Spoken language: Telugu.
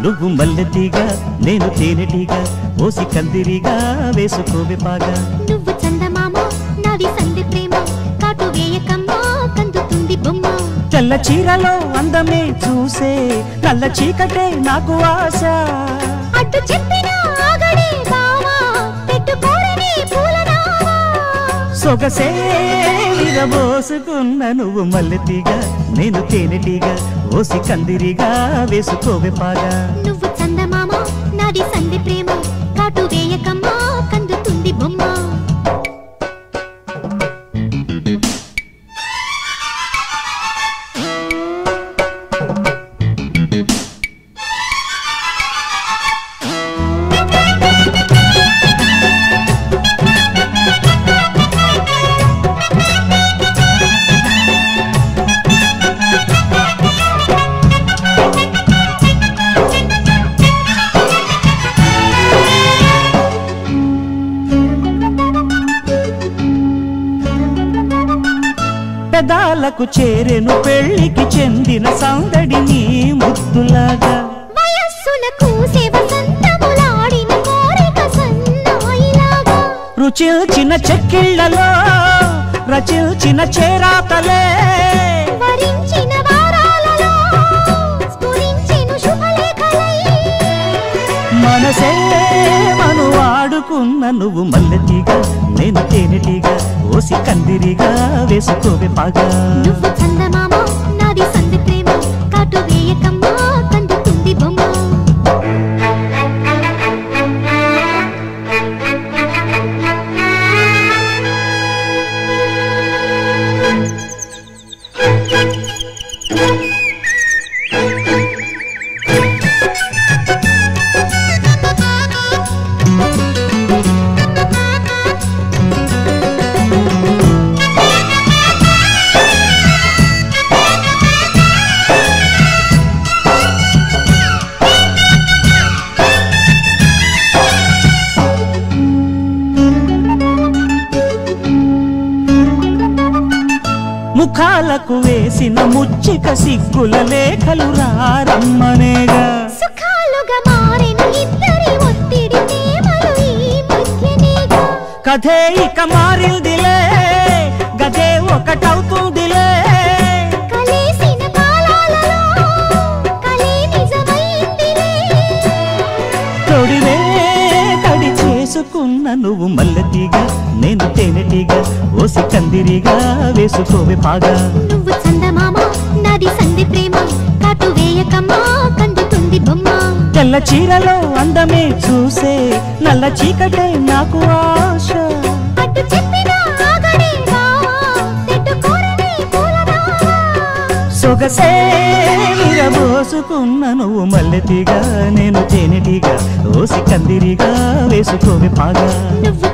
నువ్వు మల్లెతీగా నేను తేనెటీగా ఓసి కందిరిగా వేసుకోవే పాగా నువ్వు చందమామ నాది సంధి ప్రేమ కాటు వేయకమ్మా కందుతుంది బొమ్మ తెల్ల చీరలో అందమే చూసే నల్ల చీకటే నాకు ఆశ అడ్డు చెప్పిన ఆగడే బావా పెట్టుకోరని పూలనావా సొగసే విరబోసుకున్న నువ్వు మల్లెతీగా నేను తేనెటీగా ఓసి కందిరిగా వేసుకోవే పాగా నువ్వు చందమామ నాది సంధి ప్రేమ కాటు వేయకమ్మా కందుతుంది బొమ్మ పెదాలకు చేరెను పెళ్లికి చెందిన సందడి నీ ముద్దులాగా వయస్సులకు వసంతములాడిన కోరిక సన్నాయిలాగా రుచిల్చిన చెక్కిళ్లలో రచిల్చిన చేరాతలే వరించిన వారాలలో స్ఫురించెను శుభలేఖలై మనసే మను వాడుకున్న నువ్వు మల్లెతీగా నేను తేనెటీగా ఓసి కందిరిగా వేసుకోవే పాగా నువ్వు చందమామ నాది సంధి ప్రేమ కాటు వేయకమ్మా కందుతుంది బొమ్మ ముఖాలకు వేసిన ముచ్చిక సిగ్గుల లేఖలు రారమ్మనేగా సుఖాలుగా మారిన ఇద్దరి ఒత్తిడి ప్రేమలు ఈ మధ్యనేగా కథే ఇక మారిందిలే గదే ఒకటవుతుందిలే కలిసిన కాలాలలో కలే నిజమైందిలే తొడివే కడి చేసుకున్న నువ్వు మల్లెతీగా నేను తేనెటీగా ఓసి కందిరిగా వేసుకోవే పాగా నువ్వు చందమామ నాది సంధి ప్రేమ కాటు వేయకమ్మా కందుతుంది బొమ్మ తెల్ల చీరలో అందమే చూసే నల్ల చీకటే నాకు ఆశ అడ్డు చెప్పిన ఆగడే బావా పెట్టుకోరని పూలనావా సొగసే విరబోసుకున్న నువ్వు మల్లెతీగా నేను తేనెటీగా ఓసి కందిరిగా వేసుకోవే పాగా నువ్వు